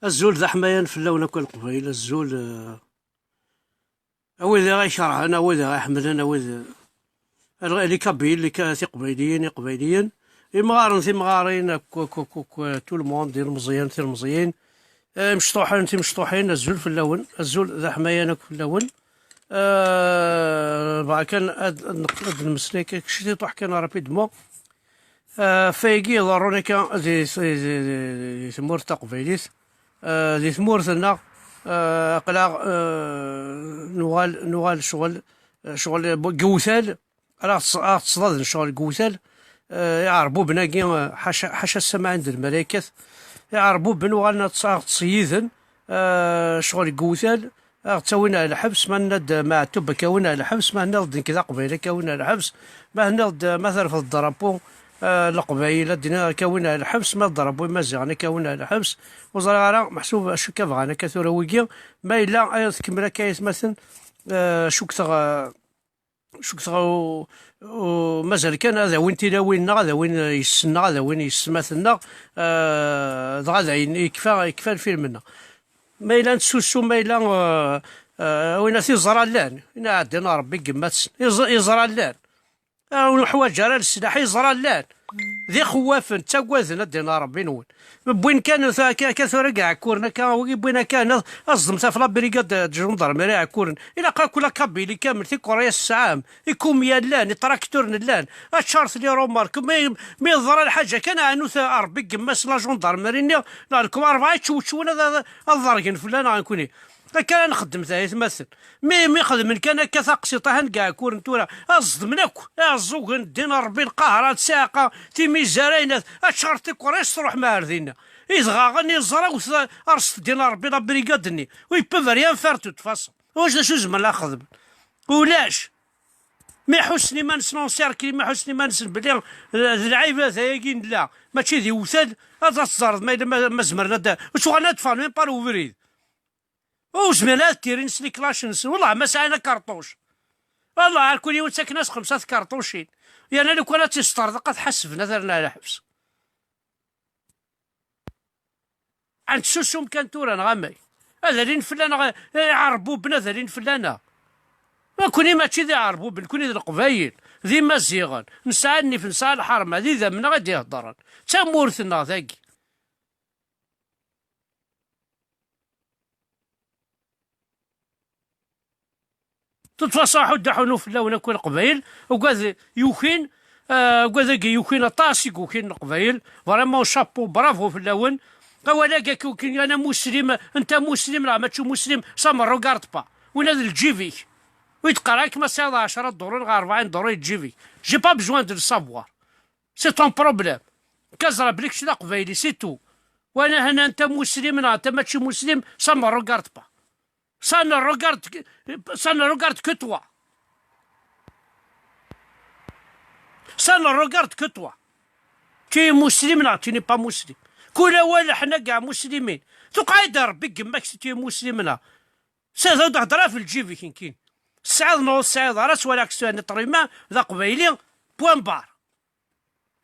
الزول ذا حمايان في اللون كل قبيل الزول أوذا غيشرعن أوذا غيحملن أوذا اللي كابيل اللي كاثي قبيليين قبيليين إمغارن ثي مغارين تو الموند ديال المزيان ثي المزيان مشطوحين ثي مشطوحين الزول في اللون الزول ذا حمايانك في اللون بعد كان نقد المسلك كشتي طوح كان رابيدمون فايقي ضروني كان دي ثمور تقبيليس دي ثمور ثنا قلاغ نوال شغل قوثال راه تصدد شغل قوثال يعربوا بناقي حاشا السماء عند الملائكة يعربوا بنوغالنا تصييذن شغل قوثال تسوينا الحبس ما ند مع تب كونا الحبس ما نض كذا قبيله كونا الحبس ما نض مثلا في الضربو القبيله دينا كونا الحبس ما ضربوا ما زغنا كونا الحبس وزرا محسوب شو كفغانا كثر ويقي ما الا ايض كملا كايس مثلا شو كثر مازال كان هذا وين تلاوينا هذا وين يسنا هذا وين يسمثنا هذا يكفى الفيلم ما إلا نتسوسو ما إلا وين تيزرى اللان إنا عندنا ربي قمات يزرى اللان ونحواج على السلاح يزرى اللان ذي خوافن تاكواذن دينا ربي نون بوين كان كثر كاع كورنا كان بوين كان أصدم تافلا بريقاد جندرمري كورن إلا قا كل كابيلي كامل في كوريا السعام يكون يلان تراكتور نلان اتشارت لي رومارك ما يظهر الحاجه كان عنو ربي قماس لا جندرمري لا لكم أربعة تشوشون هذا الضرقن فلان غنكوني كان نخدم ثالث مثل مي خدم كان كثقسي طهن كاع كور نتورا اصدمناك الزوق ندينا ربي القهرات ساقه تيمي زراينا اشارتي كوريس تروح ماردينا يزغا غني الزرا ارست دينا ربي لا بريغادني وي بوف ريان فار توت فاصون واش شو زعما لا خدم ولاش ما حسني ما نسنون سيركي ما حسني ما نسن بلي العيبه ثايقين لا ماشي ذي وثال هذا الزرد ما زمرنا واش غنتفان مين بار وفريد وزميلات تيرين سلي كلاشنس والله ما سعينا كارطوش والله كل يوم تاك ناس 5 كارطوشين يعني لو كانت تسترزق تحسبنا ثرنا على حبس عند سوسوم كان تورا نغمي هذا لين فلان يعربوا بنا ذا لين فلانا ما كوني ماشي ذي يعربوا بن كوني ذي القبايل ذي مزيغن نساعدني في نساء الحرمه ذي ذا من غادي يهضرن تامورثنا ذاكي تتصاحوا دحونو في اللون كل قبايل وقال يوكين وقال يوكين طاسي يوكين قبايل فريمون شابو برافو في اللون ولا كوكين انا مسلم انت مسلم لا ماشي مسلم سامر روغارد با وين هذا الجيفي ويتقراك ما ساعه 10 دورين غير 40 دورين الجيفي جي با بجوان دو سافوار سي طون بروبليم كازرا بليكش لا قبايلي سي تو وانا هنا انت مسلم لا انت ماشي مسلم سامر روغارد با Ça ne regarde que toi. Ça ne regarde que toi. Tu es musulman, non, tu n'es pas musulman. كل أول حنا كاع مسلمين. تقعد ربي قماك tu es musulman. سهل تهضر في الجيفي كاين. السعاد نوص السعاد راس ولا كسوان طريما ذا قبايلي بوان بار.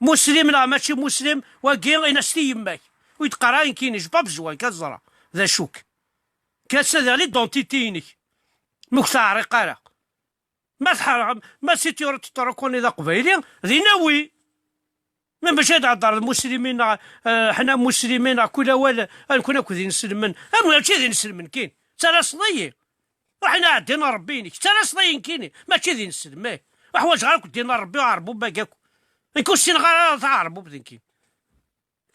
مسلم لا ماشي مسلم وكاين ينستي يماك. ويتقراين كاين جباب جوان كزرا ذا شوك. كاسا لي دونتيتيني مكثار قارق ما تحرم ما سيتيور تتركوني ذا قبيلي ذي ناوي ما باش يدعر المسلمين حنا مسلمين كل ولا كنا كذي نسلمن ماشي ذي نسلمن كاين ترى صدي وحنا عندنا ربيني ترى صدي كاين ماشي ذي نسلم وحوايج غير دينا ربي وعربوا باكاكو نكون سين غير تعربوا بدين كاين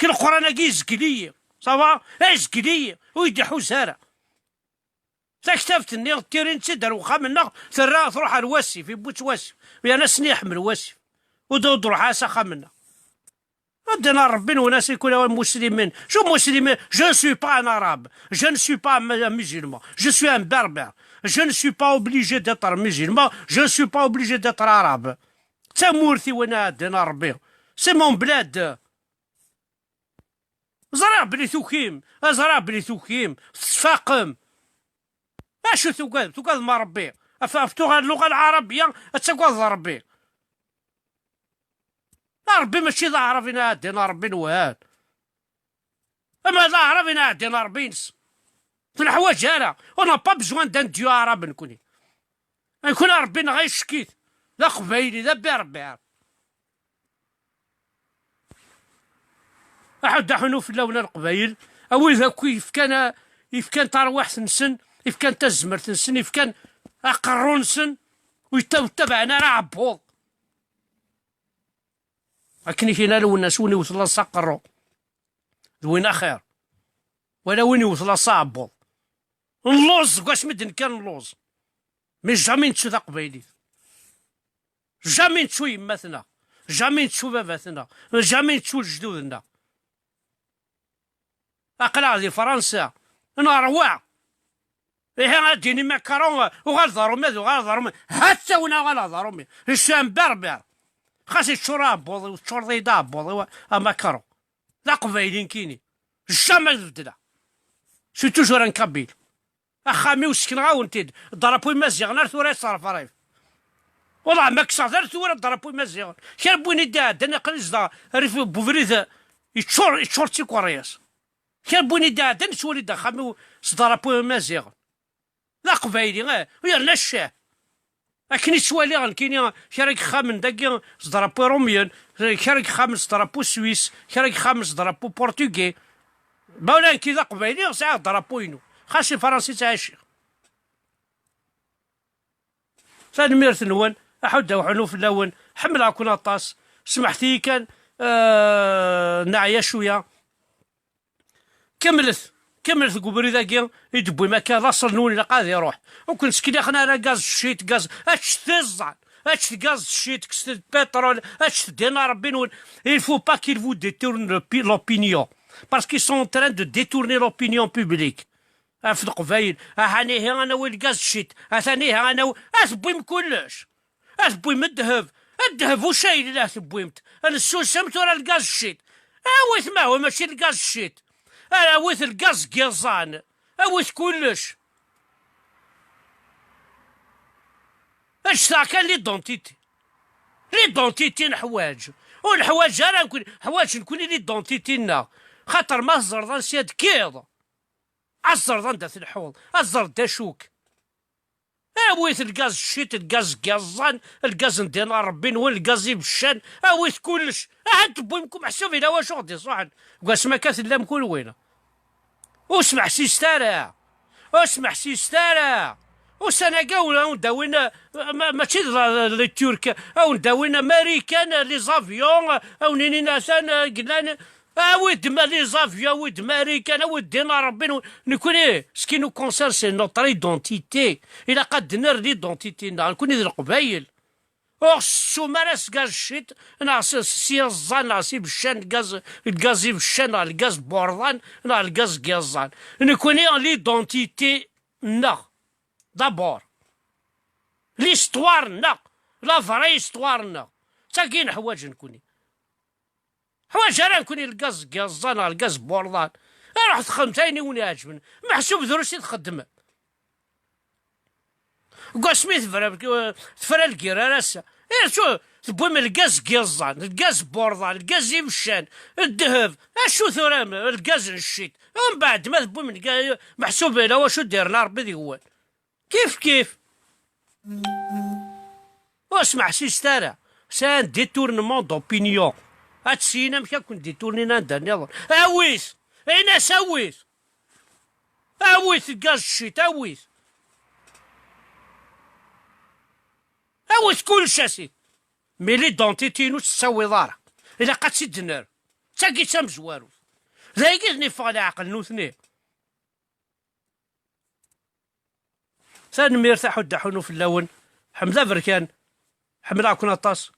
القران كي زكليه صافا زكليه ويدحو ساره تكتفت اني تيرين تسدر وخامنا ثرا تروح على الواسي في بوت واسي ويا ناس نحمل واسي ودور حاسه خامنا عندنا ربي وناس يكونوا مسلمين شو مسلمين جو سوي با ان عرب جو ne suis pas musulman je suis un berbère je ne suis pas obligé d'être musulman je ne suis pas obligé d'être arabe تمورثي وانا عندنا ربي سي مون بلاد زرع بلي ثوكيم زرع بلي ثوكيم تفاقم اشو ثقال ما ربي افتوها اللغه العربيه تقول ربي ربي ماشي ذا عرفنا دينا ربي نوهاد اما لا عربي نعدينا 40 في الحوايج هذا انا با بزوان دان ديو عرب نكوني نكون ربي غير شكيت لا قبايلي لا بربي عرب احد حنو في اللون القبايل او اذا كيف كان تروح تنسن كيف كان تزمر تنسن كيف كان اقرون سن ويتبعنا راه عبوض لكن فينا لو الناس وين يوصل سقرو وين خير ولا وين يوصل صعبو اللوز واش مدن كان اللوز مي جامي نتشو ذا قبايلي جامي نتشو يماتنا جامي نتشو باباتنا جامي نتشو جدودنا اقلع دي فرنسا نروع إيه غاديني ماكارون وغالظهروا ماذا وغالظهروا حتى ونا غالظهروا الشام بربر خاصي تشراب بوضي وتشرضي داب بوضي ماكارون لا قبايلين كيني جامي بدلا سي توجور ان كابيل اخامي وسكن غاونتي ضربوا مزيغ نار ثوري صرف رايف والله ما كسر ثوري ضربوا مزيغ كان بويني داد انا قلز ريف بوفريد يتشور تي كورياس كان بويني داد نسولي دا خامي ضربوا مزيغ لا قبايلي ويا الشاه لكن سوالي غنكيني كراك خامن داكي ضربوا روميان كراك خامس ضربوا سويس كراك خامس ضربوا بورتوغي باولا كي ذا قبايلي ساعه ضربوا ينو خاصي فرنسي تاع الشيخ ثاني ميرث نوان احد وحنو في اللون حمل كون طاس سمحتي كان نعيا شويه كملت قبري ذاكي يدبوي ما كان لاصل نولي قاعد يروح وكنت سكيني خنا انا غاز الشيت غاز تزعل غاز الشيت كست البترول دينا ربي نقول il faut pas qu'ils vous détournent l'opinion parce qu'ils sont en train de détourner l'opinion publique في القبايل هاني انا وين غاز الشيت ثاني انا اثبوي كلش اثبوي من الذهب وشايل لا ثبويمت انا السوسمت ولا الغاز الشيت اويث ما هو ماشي الغاز الشيت انا ويث الغاز كيزان اويث كلش اش كان لي دونتيتي حوايج والحوايج انا نكون حوايج نكون لي دونتيتينا خاطر ما الزرطان سياد كيض الزرطان دات الحوض الزرط دا شوك اويث الغاز الشيت الغاز كيزان الغاز ندينا ربي نول الغاز يبشان اويث كلش عاد بويمكم محسوب الى واش غادي صح قاس ما كاث لا مكون وينه واسمع سيستارا وسنة قاولا داوينا ماشي لي ترك او داوينا ماريكان لي زافيون او نيني ناسان قلنا ود ما لي زافيون ود ماريكان ود دينا ربي نكون سكي نو كونسير سي نوتر ايدونتيتي الى قد نر ليدونتيتينا نكون ذي القبايل سو مارس غاز شيت ناس سي الزان ناسي بشان الغاز بشان الغاز بوردان الغاز كيزان نكون ليدونتيتي نا دابور ليستوار نا لا فري استوار نا ساكين حوايج نكوني حوايج انا نكوني الغاز كيزان الغاز بوردان رحت خمتيني وني عاجبني محسوب دروسي تخدم قاسمي تفرا الكيراراسا شو تبوي من الغاز كيزان الغاز بوردان الغاز يمشان الذهب اشو ثورام الغاز نشيت ومن بعد ما تبوي من محسوب لا واشو ديرنا ربي ذي كيف واسمع سيستارا سان ديتورنمون دوبينيون هاتسينا مشا كون ديتورنينا ندير اويث اين سويث الغاز الشيت اويث كلش اسيد مي لي دونتيتينو تساوي ضارة الا قد سيدنر تاكي تام زوارو ذاكي نفع العقل نوثني ثاني ميرتاح ودحونو في اللون حمله بركان حمله كون طاس